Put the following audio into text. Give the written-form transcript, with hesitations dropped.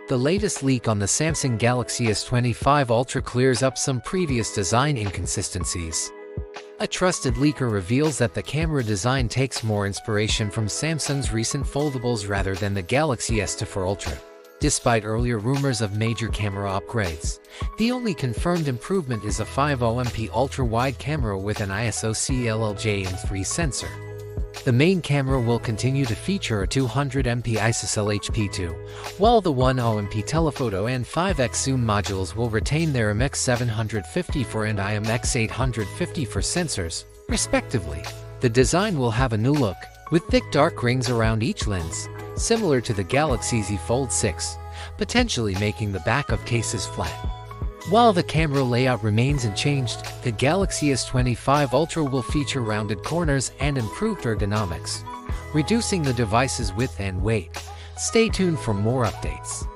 The latest leak on the Samsung Galaxy S25 Ultra clears up some previous design inconsistencies. A trusted leaker reveals that the camera design takes more inspiration from Samsung's recent foldables rather than the Galaxy S24 Ultra. Despite earlier rumors of major camera upgrades, the only confirmed improvement is a 50MP ultra-wide camera with an ISO CLLJ-M3 sensor. The main camera will continue to feature a 200MP ISOCELL HP2, while the 10MP telephoto and 5x zoom modules will retain their IMX750 and IMX850 sensors, respectively. The design will have a new look, with thick dark rings around each lens, similar to the Galaxy Z Fold 6, potentially making the back of cases flat. While the camera layout remains unchanged, the Galaxy S25 Ultra will feature rounded corners and improved ergonomics, reducing the device's width and weight. Stay tuned for more updates.